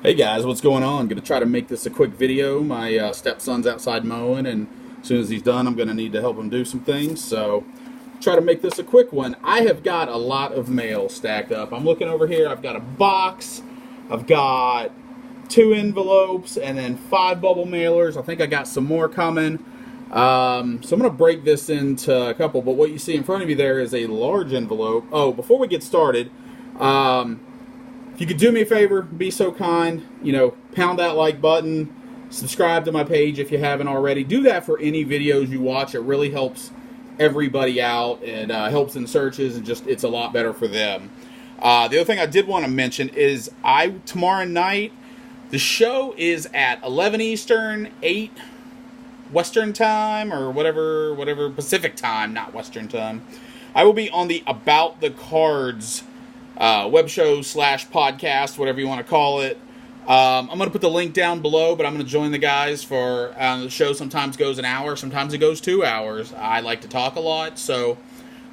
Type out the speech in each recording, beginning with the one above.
Hey guys, what's going on? I'm going to try to make this a quick video. My stepson's outside mowing, and as soon as he's done, I'm going to need to help him do some things. So, try to make this a quick one. I have got a lot of mail stacked up. I'm looking over here. I've got a box. I've got 2 envelopes and then 5 bubble mailers. I think I got some more coming. So I'm going to break this into a couple. But what you see in front of you there is a large envelope. Oh, before we get started, if you could do me a favor, be so kind, pound that like button, subscribe to my page if you haven't already. Do that for any videos you watch. It really helps everybody out. It helps in searches, and just it's a lot better for them. The other thing I did want to mention is tomorrow night, the show is at 11 Eastern, 8 Western time, or whatever Pacific time, not Western time. I will be on the About the Cards web show / podcast, whatever you want to call it. I'm going to put the link down below, but I'm going to join the guys for the show. Sometimes goes an hour, sometimes it goes 2 hours. I like to talk a lot, so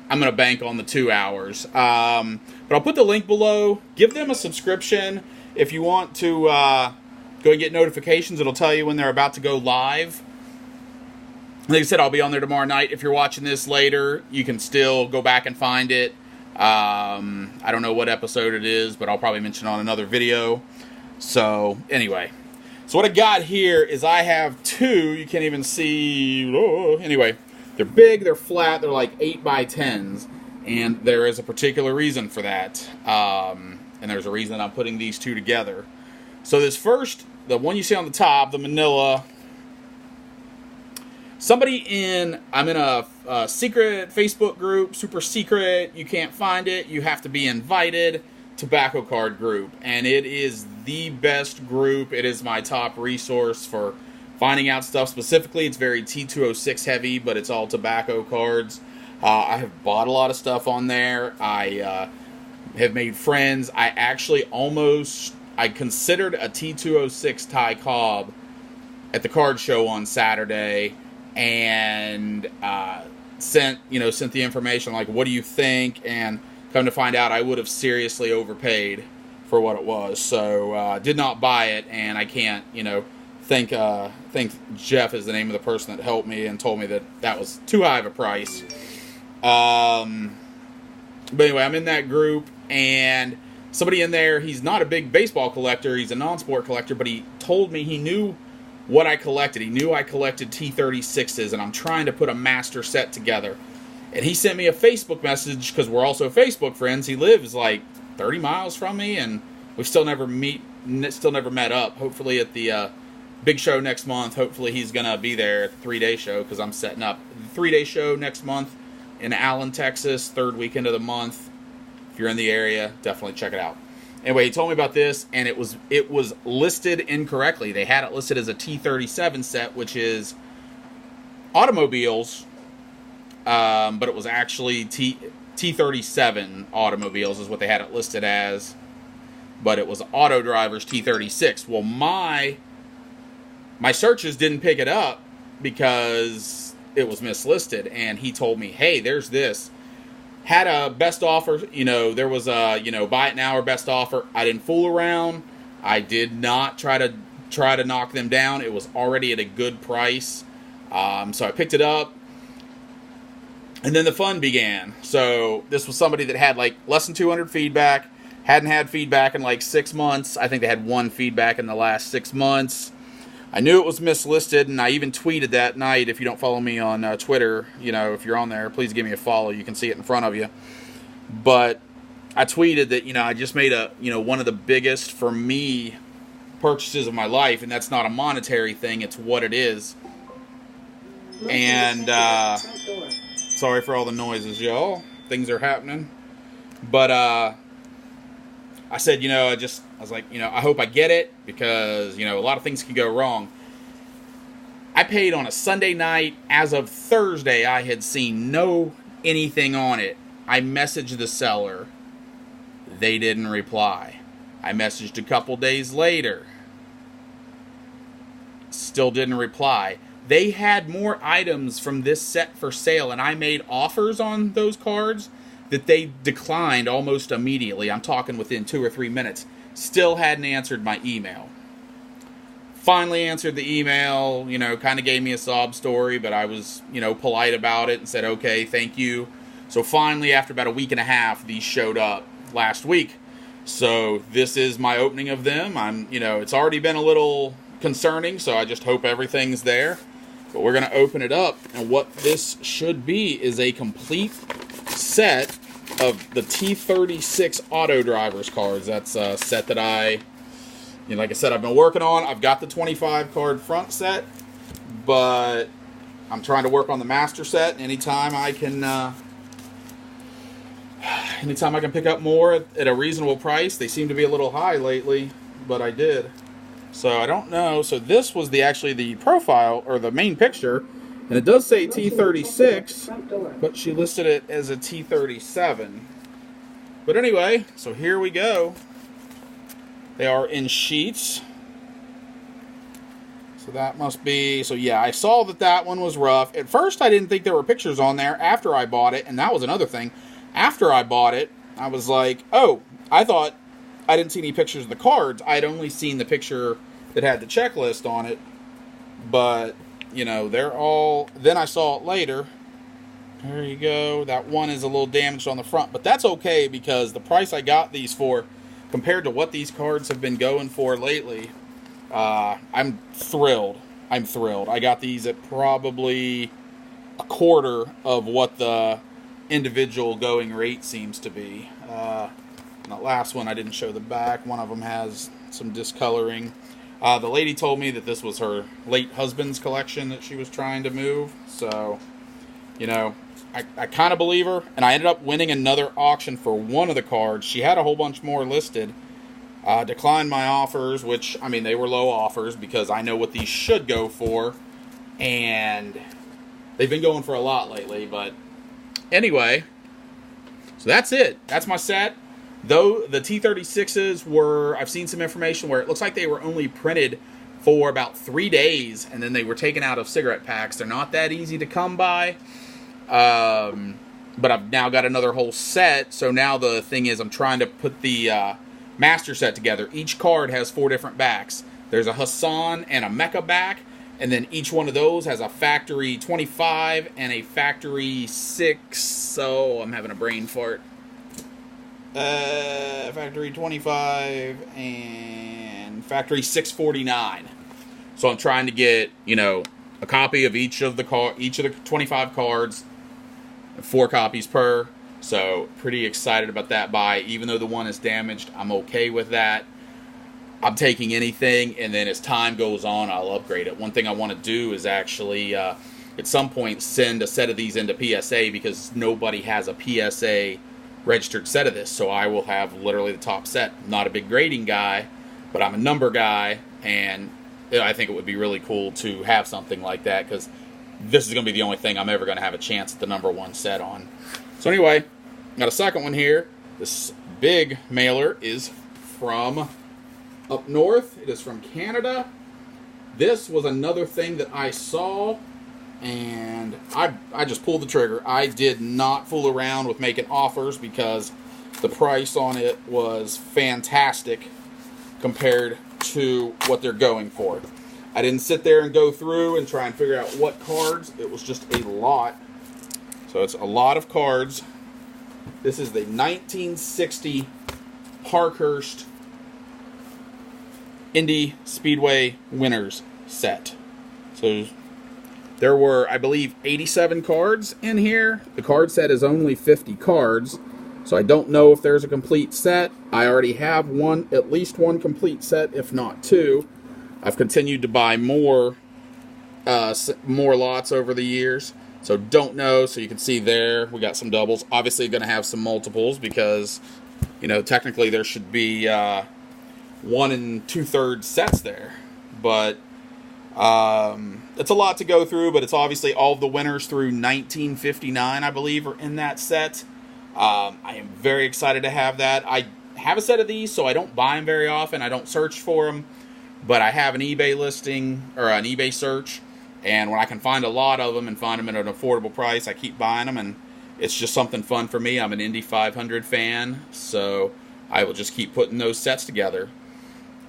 I'm going to bank on the 2 hours. But I'll put the link below. Give them a subscription if you want to go and get notifications. It'll tell you when they're about to go live. Like I said, I'll be on there tomorrow night. If you're watching this later, you can still go back and find it. I don't know what episode it is, but I'll probably mention it on another video. So, anyway. So what I got here is I have 2. You can't even see. Oh, anyway, they're big, they're flat, they're like 8x10s. And there is a particular reason for that. And there's a reason I'm putting these 2 together. So this first, the one you see on the top, the manila. I'm in a secret Facebook group, super secret, you can't find it, you have to be invited, tobacco card group, and it is the best group. It is my top resource for finding out stuff. Specifically, it's very T206 heavy, but it's all tobacco cards. I have bought a lot of stuff on there. I have made friends. I considered a T206 Ty Cobb at the card show on Saturday, and sent the information like, what do you think? And come to find out, I would have seriously overpaid for what it was. So did not buy it, and I can't think Jeff is the name of the person that helped me and told me that was too high of a price. But anyway, I'm in that group, and somebody in there, he's not a big baseball collector, he's a non-sport collector, but he told me he knew what I collected. He knew I collected T36s, and I'm trying to put a master set together. And he sent me a Facebook message, because we're also Facebook friends. He lives like 30 miles from me, and we've still never met up. Hopefully at the big show next month, hopefully he's going to be there at the 3-day show, because I'm setting up the 3-day show next month in Allen, Texas, 3rd weekend of the month. If you're in the area, definitely check it out. Anyway, he told me about this, and it was listed incorrectly. They had it listed as a T37 set, which is automobiles, but it was actually T37 automobiles is what they had it listed as, but it was auto drivers T36. Well, my searches didn't pick it up because it was mislisted, and he told me, hey, there's this. Had a best offer, there was a, buy it now or best offer. I didn't fool around. I did not try to knock them down. It was already at a good price. So I picked it up. And then the fun began. So this was somebody that had like less than 200 feedback. Hadn't had feedback in like 6 months. I think they had 1 feedback in the last 6 months. I knew it was mislisted, and I even tweeted that night. If you don't follow me on Twitter, if you're on there, please give me a follow. You can see it in front of you. But I tweeted that, I just made one of the biggest, for me, purchases of my life, and that's not a monetary thing. It's what it is. And sorry for all the noises, y'all. Things are happening. But I said, I was like, I hope I get it, because, a lot of things can go wrong. I paid on a Sunday night. As of Thursday, I had seen anything on it. I messaged the seller. They didn't reply. I messaged a couple days later. Still didn't reply. They had more items from this set for sale, and I made offers on those cards that they declined almost immediately. I'm talking within 2 or 3 minutes. Still hadn't answered my email. Finally answered the email, kind of gave me a sob story, but I was, polite about it and said, okay, thank you. So finally, after about a week and a half, these showed up last week. So this is my opening of them. It's already been a little concerning, so I just hope everything's there. But we're going to open it up, and what this should be is a complete set of the T36 Auto Drivers cards. That's a set that like I said, I've been working on. I've got the 25 card front set, but I'm trying to work on the master set. Anytime I can pick up more at a reasonable price. They seem to be a little high lately, but I did. So I don't know. So this was actually the profile, or the main picture, and it does say T36, but she listed it as a T37. But anyway, so here we go. They are in sheets. So that must be... So yeah, I saw that one was rough. At first, I didn't think there were pictures on there after I bought it, and that was another thing. After I bought it, I was like, oh, I thought I didn't see any pictures of the cards. I'd only seen the picture that had the checklist on it. But, they're all... Then I saw it later. There you go. That one is a little damaged on the front. But that's okay, because the price I got these for, compared to what these cards have been going for lately, I'm thrilled. I got these at probably a quarter of what the individual going rate seems to be. That last one, I didn't show the back. One of them has some discoloring. The lady told me that this was her late husband's collection that she was trying to move. So, I kind of believe her. And I ended up winning another auction for one of the cards. She had a whole bunch more listed. Declined my offers, which, they were low offers because I know what these should go for. And they've been going for a lot lately. But anyway, so that's it. That's my set. Though the T36s were, I've seen some information where it looks like they were only printed for about 3 days, and then they were taken out of cigarette packs. They're not that easy to come by. But I've now got another whole set, so now the thing is I'm trying to put the master set together. Each card has 4 different backs. There's a Hassan and a Mecha back, and then each one of those has a factory 25 and a factory 6. So I'm having a brain fart. Factory 25 and factory 649. So I'm trying to get, a copy of each of the 25 cards, 4 copies per. So pretty excited about that buy. Even though the one is damaged, I'm okay with that. I'm taking anything, and then as time goes on, I'll upgrade it. One thing I want to do is actually, at some point, send a set of these into PSA, because nobody has a PSA registered set of this. So I will have literally the top set. I'm not a big grading guy, but I'm a number guy, and I think it would be really cool to have something like that, because this is going to be the only thing I'm ever going to have a chance at the number 1 set on. So anyway, got a second one here. This big mailer is from up north. It is from Canada. This was another thing that I saw, and I just pulled the trigger. I did not fool around with making offers, because the price on it was fantastic compared to what they're going for. I didn't sit there and go through and try and figure out what cards. It was just a lot. So it's a lot of cards. This is the 1960 Parkhurst Indy Speedway Winners set. So there were, I believe, 87 cards in here. The card set is only 50 cards. So I don't know if there's a complete set. I already have at least one complete set, if not 2. I've continued to buy more lots over the years. So don't know. So you can see there, we got some doubles. Obviously going to have some multiples, because, technically there should be 1 2/3 sets there. But it's a lot to go through, but it's obviously all of the winners through 1959, I believe, are in that set. I am very excited to have that. I have a set of these, so I don't buy them very often. I don't search for them. But I have an eBay listing, or an eBay search, and when I can find a lot of them and find them at an affordable price, I keep buying them, and it's just something fun for me. I'm an Indy 500 fan, so I will just keep putting those sets together.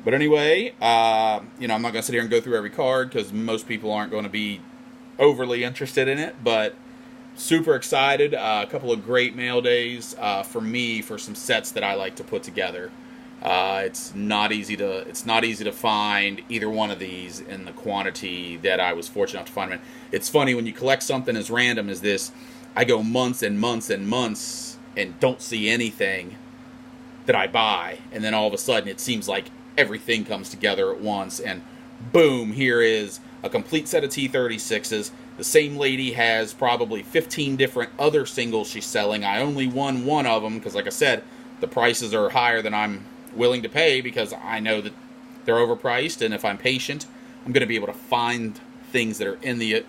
But anyway, I'm not going to sit here and go through every card because most people aren't going to be overly interested in it. But super excited. A couple of great mail days for me for some sets that I like to put together. It's not easy to find either one of these in the quantity that I was fortunate enough to find them in. It's funny when you collect something as random as this. I go months and months and months and don't see anything that I buy, and then all of a sudden it seems like everything comes together at once, and boom, here is a complete set of T36s. The same lady has probably 15 different other singles she's selling. I only won one of them because, like I said, the prices are higher than I'm willing to pay because I know that they're overpriced, and if I'm patient, I'm going to be able to find things that are in the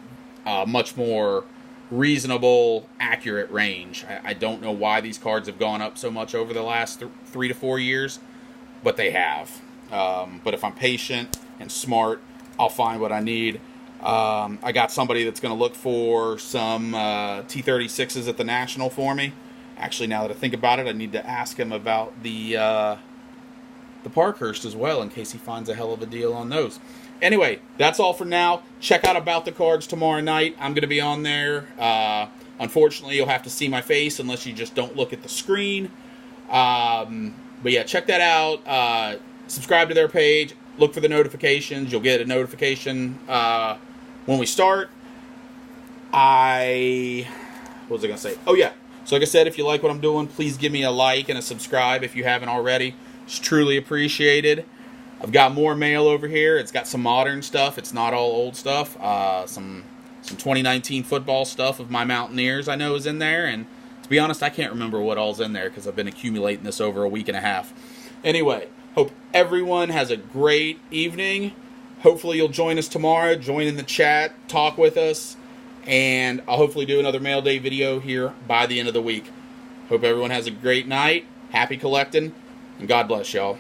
much more reasonable, accurate range. I don't know why these cards have gone up so much over the last 3 to 4 years, but they have. But if I'm patient and smart, I'll find what I need. I got somebody that's going to look for some T36s at the National for me. Actually, now that I think about it, I need to ask him about the Parkhurst as well in case he finds a hell of a deal on those. Anyway, that's all for now. Check out About the Cards tomorrow night. I'm going to be on there. Unfortunately, you'll have to see my face unless you just don't look at the screen. But yeah, check that out. Subscribe to their page. Look for the notifications. You'll get a notification when we start. What was I going to say? Oh, yeah. So like I said, if you like what I'm doing, please give me a like and a subscribe if you haven't already. It's truly appreciated. I've got more mail over here. It's got some modern stuff. It's not all old stuff. Some 2019 football stuff of my Mountaineers I know is in there. And to be honest, I can't remember what all's in there because I've been accumulating this over a week and a half. Anyway, hope everyone has a great evening. Hopefully you'll join us tomorrow. Join in the chat. Talk with us. And I'll hopefully do another mail day video here by the end of the week. Hope everyone has a great night. Happy collecting. And God bless y'all.